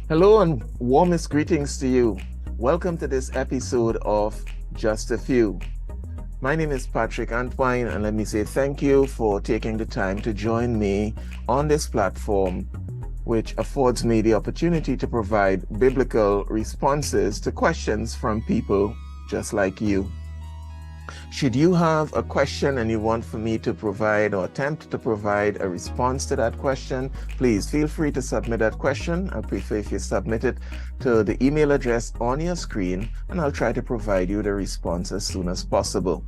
Hello and warmest greetings to you. Welcome to this episode of Just a Few. My name is Patrick Antwine, and let me say thank you for taking the time to join me on this platform, which affords me the opportunity to provide biblical responses to questions from people just like you. Should you have a question and you want for me to provide or attempt to provide a response to that question, please feel free to submit that question. I prefer if you submit it to the email address on your screen, and I'll try to provide you the response as soon as possible.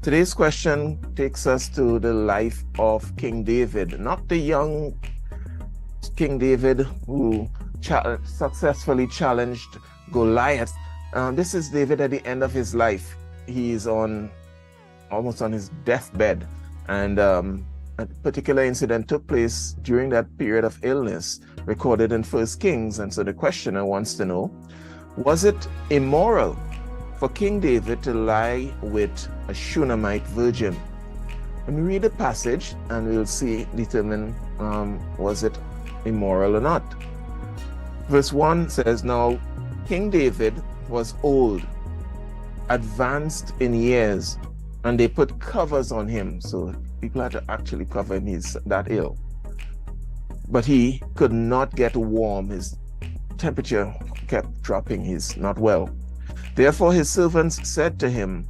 Today's question takes us to the life of King David, not the young King David who successfully challenged Goliath. This is David at the end of his life. He's almost on his deathbed, and a particular incident took place during that period of illness recorded in 1 Kings. And so the questioner wants to know, was it immoral for King David to lie with a Shunammite virgin? Let me read the passage and we'll determine was it immoral or not. Verse 1 says, "Now King David was old, advanced in years, and they put covers on him." So people had to actually cover him. He's that ill. But he could not get warm. His temperature kept dropping. He's not well. Therefore his servants said to him,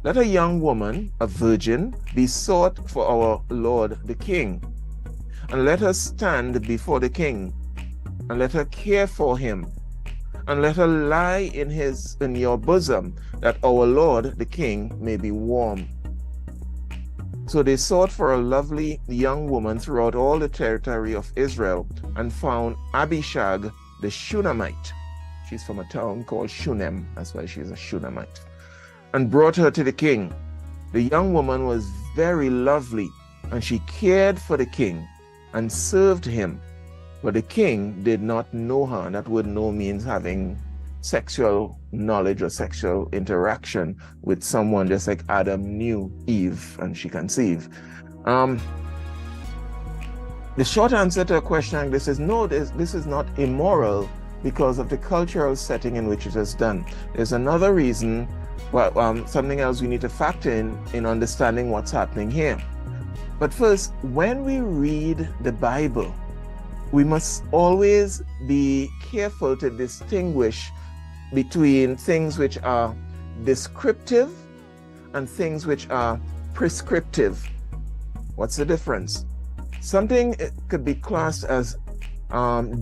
"Let a young woman, a virgin, be sought for our lord the king, and let her stand before the king, and let her care for him, and let her lie in your bosom, that our lord the king may be warm." So they sought for a lovely young woman throughout all the territory of Israel, and found Abishag the Shunammite. She's from a town called Shunem, that's why she's a Shunammite, and brought her to the king. The young woman was very lovely, and she cared for the king and served him. But the king did not know her. That word know means having sexual knowledge or sexual interaction with someone, just like Adam knew Eve and she conceived. The short answer to a question like this is no, this is not immoral because of the cultural setting in which it is done. There's another reason, something else we need to factor in understanding what's happening here. But first, when we read the Bible, we must always be careful to distinguish between things which are descriptive and things which are prescriptive. What's the difference? Something could be classed as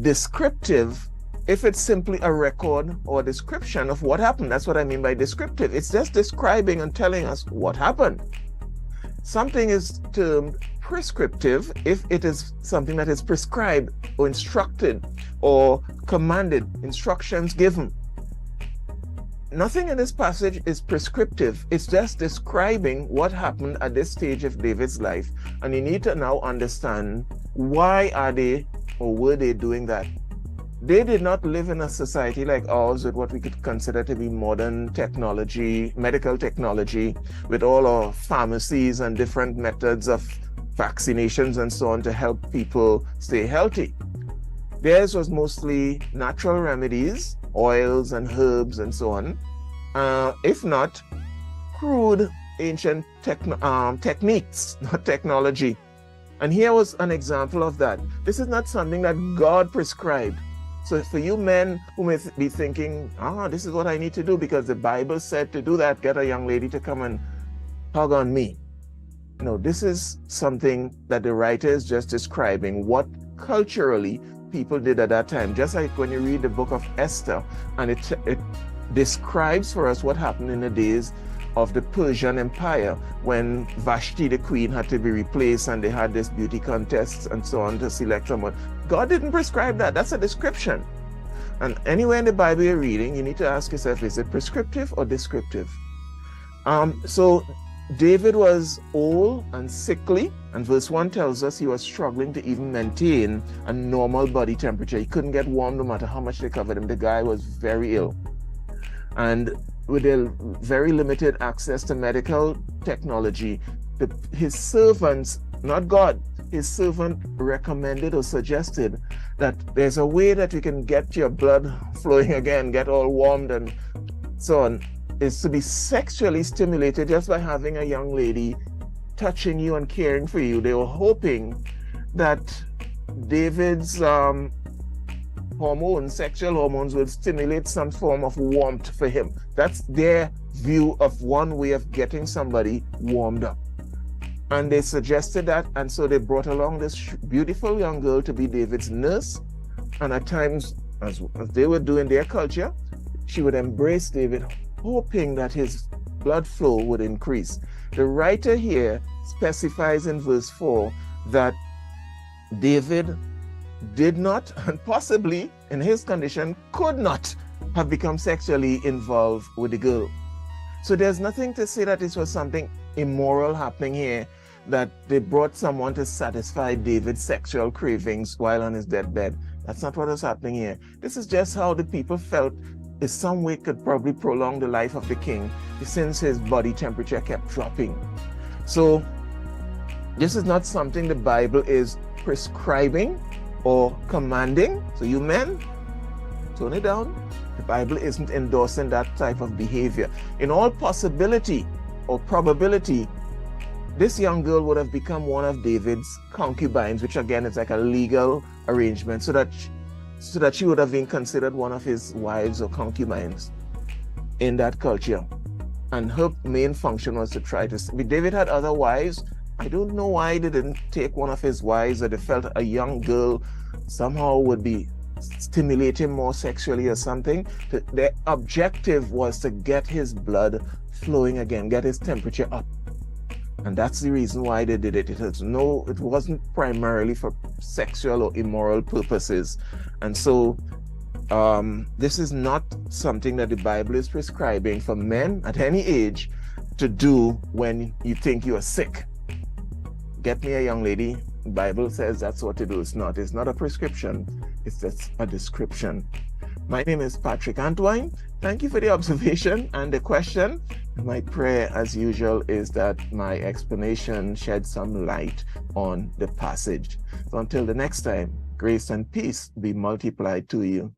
descriptive if it's simply a record or a description of what happened. That's what I mean by descriptive. It's just describing and telling us what happened. Something is termed prescriptive if it is something that is prescribed or instructed or commanded, instructions given. Nothing in this passage is prescriptive. It's just describing what happened at this stage of David's life. And you need to now understand, why are they or were they doing that? They did not live in a society like ours with what we could consider to be modern technology, medical technology, with all our pharmacies and different methods of vaccinations and so on to help people stay healthy. Theirs was mostly natural remedies, oils and herbs and so on, if not crude ancient techniques, not technology. And here was an example of that. This is not something that God prescribed. So for you men who may be thinking, this is what I need to do because the Bible said to do that, get a young lady to come and hug on me. No, this is something that the writer is just describing what culturally people did at that time. Just like when you read the book of Esther, and it describes for us what happened in the days of the Persian Empire when Vashti the queen had to be replaced and they had this beauty contests and so on to select someone. God didn't prescribe that. That's a description. And anywhere in the Bible you're reading, you need to ask yourself, is it prescriptive or descriptive? So David was old and sickly, and verse 1 tells us he was struggling to even maintain a normal body temperature. He couldn't get warm no matter how much they covered him. The guy was very ill. And with a very limited access to medical technology, his servants not God, his servant recommended or suggested that there's a way that you can get your blood flowing again, get all warmed and so on, is to be sexually stimulated just by having a young lady touching you and caring for you. They were hoping that David's sexual hormones would stimulate some form of warmth for him. That's their view of one way of getting somebody warmed up. And they suggested that, and so they brought along this beautiful young girl to be David's nurse. And at times, as they were doing their culture, she would embrace David, hoping that his blood flow would increase. The writer here specifies in verse 4 that David did not, and possibly in his condition, could not have become sexually involved with the girl. So there's nothing to say that this was something immoral happening here, that they brought someone to satisfy David's sexual cravings while on his deathbed. That's not what was happening here. This is just how the people felt in some way could probably prolong the life of the king since his body temperature kept dropping. So this is not something the Bible is prescribing or commanding. So you men, tone it down. The Bible isn't endorsing that type of behavior. In all possibility or probability, this young girl would have become one of David's concubines, which again is like a legal arrangement, so that she would have been considered one of his wives or concubines in that culture. And her main function was to try to... David had other wives. I don't know why they didn't take one of his wives, or they felt a young girl somehow would be stimulating more sexually or something. Their objective was to get his blood flowing again, get his temperature up. And that's the reason why they did it. It wasn't primarily for sexual or immoral purposes. And so this is not something that the Bible is prescribing for men at any age to do when you think you are sick. Get me a young lady. The Bible says that's what to do. It's not a prescription. It's just a description. My name is Patrick Antwine. Thank you for the observation and the question. My prayer, as usual, is that my explanation shed some light on the passage. So until the next time, grace and peace be multiplied to you.